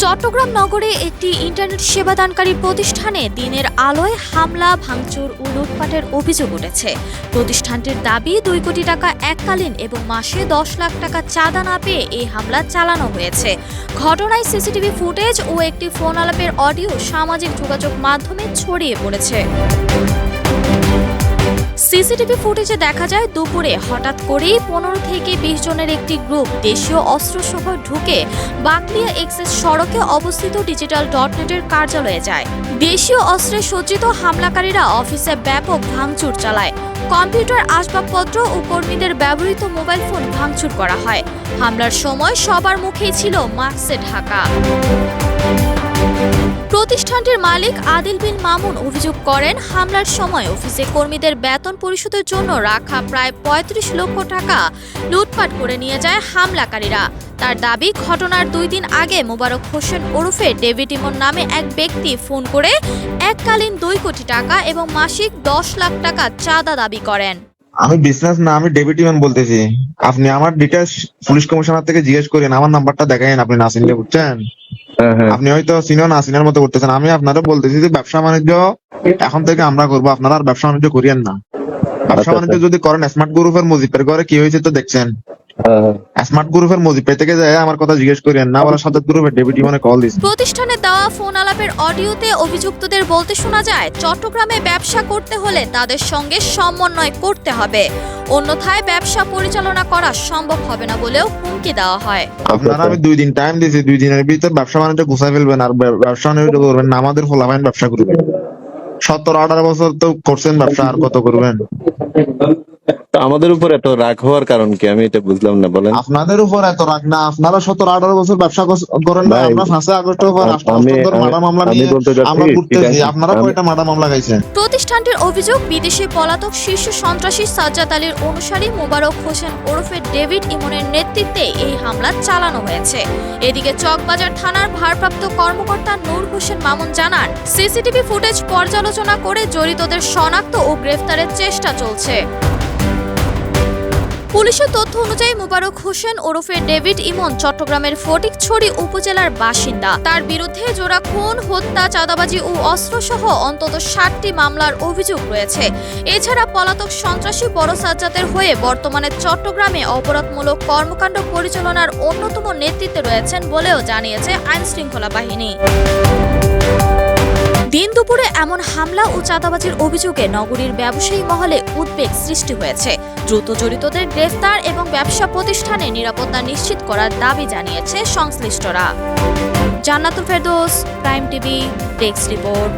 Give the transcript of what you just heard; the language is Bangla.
চট্টগ্রাম নগরে একটি ইন্টারনেট সেবাদানকারী প্রতিষ্ঠানে দিনের আলোয় হামলা, ভাঙচুর ও লুটপাটের অভিযোগ উঠেছে। প্রতিষ্ঠানটির দাবি 2 কোটি টাকা এককালীন এবং মাসে 10 লাখ টাকা চাঁদা না পেয়ে এই হামলা চালানো হয়েছে। ঘটনায় সিসিটিভি ফুটেজ ও একটি ফোন আলাপের অডিও সামাজিক যোগাযোগ মাধ্যমে ছড়িয়ে পড়েছে। সিসিটিভি ফুটেজে দেখা যায় দুপুরে হঠাৎ করেই 15 থেকে 20 জনের একটি গ্রুপ দেশীয় অস্ত্রসহ ঢুকে বাকলিয়া এক্সেস সড়কে অবস্থিত digital.net-এর কার্যালয়ে যায়। দেশীয় অস্ত্রে সজ্জিত হামলাকারীরা অফিসে ব্যাপক ভাঙচুর চালায়। কম্পিউটার, আসবাবপত্র ও কর্মীদের ব্যবহৃত মোবাইল ফোন ভাঙচুর করা হয়। হামলার সময় সবার মুখেই ছিল মাস্কে ঢাকা। প্রতিষ্ঠানটির মালিক আদিল বিন মামুন অভিযোগ করেন, হামলার সময় অফিসে কর্মীদের বেতন পরিশোধের জন্য রাখা প্রায় 35 লক্ষ টাকা লুটপাট করে নিয়ে যায় হামলাকারীরা। তার দাবি, ঘটনার 2 দিন আগে মোবারক হোসেন ওরফে ডেভিড ইমন নামে এক ব্যক্তি ফোন করে এককালীন 2 কোটি টাকা এবং মাসিক 10 লাখ টাকা চাঁদা দাবি করেন। আমি বিজনেস না, আমি ডেভিড ইমন বলতেছি। আপনি আমার ডিটেইলস পুলিশ কমিশনার থেকে জিজ্ঞেস করেন, আমার নাম্বারটা দেখাইন। আপনি না চিনলে, বুঝছেন? আপনি হয়তো চিনো না, চিনার মতো করতেছেন। আমি আপনারা বলতেছি যে ব্যবসা বাণিজ্য এখন থেকে আমরা করবো, আপনারা আর ব্যবসা বাণিজ্য করিয়েন না। ব্যবসা বাণিজ্য যদি করেন, স্মার্ট গ্রুপের মুজিবের ঘরে কি হয়েছে তো দেখছেন। স্মার্ট গ্রুপের মুজিবের থেকে যায় আমার কথা জিজ্ঞেস করেন না, বলে সাজ্জাদ গ্রুপের ডেভিড ইমনে কল দিছে। প্রতিষ্ঠানে দেওয়া ফোন আলাপের অডিওতে অভিযুক্তদের বলতে শোনা যায়, চট্টগ্রামে ব্যবসা করতে হলে তাদের সঙ্গে সমন্বয় করতে হবে, অন্যথায় ব্যবসা পরিচালনা করা সম্ভব হবে না বলেও হুমকি দেওয়া হয়। আপনারা আমি 2 দিন টাইম দিয়েছি, 2 দিনের ভিতর ব্যবসা বাণিজ্য গুছাই ফেলবেন আর ব্যবসা বাণিজ্য করবেন না। আমাদের ফলাফাইন ব্যবসা করবেন। 17-18 বছর তো করছেন ব্যবসা, আর কত করবেন? আমাদের উপর এত রাগ হওয়ার কারণ কি, আমি এটা বুঝলাম না। বলেন। আপনাদের উপর এত রাগ না, আপনারা 17-18 বছর ব্যবসা করেন না। আমরা 5 আগস্টের পর মার্ডার মামলা নিয়ে আমরা ঘুরতেছি। আপনারা কয়টা মার্ডার মামলা গাইছেন? প্রতিষ্ঠানটির অভিযোগ, বিদেশে পলাতক শীর্ষ সন্ত্রাসী সাজ্জাদ আলীর অনুসারী মোবারক হোসেন ওরফে ডেভিড ইমনের নেতৃত্বে এই হামলা চালানো হয়েছে। এদিকে চকবাজার থানার ভারপ্রাপ্ত কর্মকর্তা নূর হোসেন মামুন জানান, সিসিটিভি ফুটেজ পর্যালোচনা করে জড়িতদের শনাক্ত ও গ্রেফতারের চেষ্টা চলছে। পুলিশের তথ্য অনুযায়ী মোবারক হোসেন ওরফে ডেভিড ইমন চট্টগ্রামের ফটিকছড়ি উপজেলার বাসিন্দা। তার বিরুদ্ধে জোড়া খুন, হত্যা, চাঁদাবাজি ও অস্ত্রসহ অন্তত 60টি মামলার অভিযোগ রয়েছে। এছাড়া পলাতক সন্ত্রাসী বড় সাজ্জাদের হয়ে বর্তমানে চট্টগ্রামে অপরাধমূলক কর্মকাণ্ড পরিচালনার অন্যতম নেতৃত্বে রয়েছেন বলেও জানিয়েছে আইনশৃঙ্খলা বাহিনী। দিন দুপুরে এমন হামলা ও চাঁদাবাজির অভিযোগে নগরীর ব্যবসায়ী মহলে উদ্বেগ সৃষ্টি হয়েছে। দ্রুত জড়িতদের গ্রেফতার এবং ব্যবসা প্রতিষ্ঠানে নিরাপত্তা নিশ্চিত করার দাবি জানিয়েছে সংশ্লিষ্টরা। Jannatul Ferdous, Prime TV, desk report.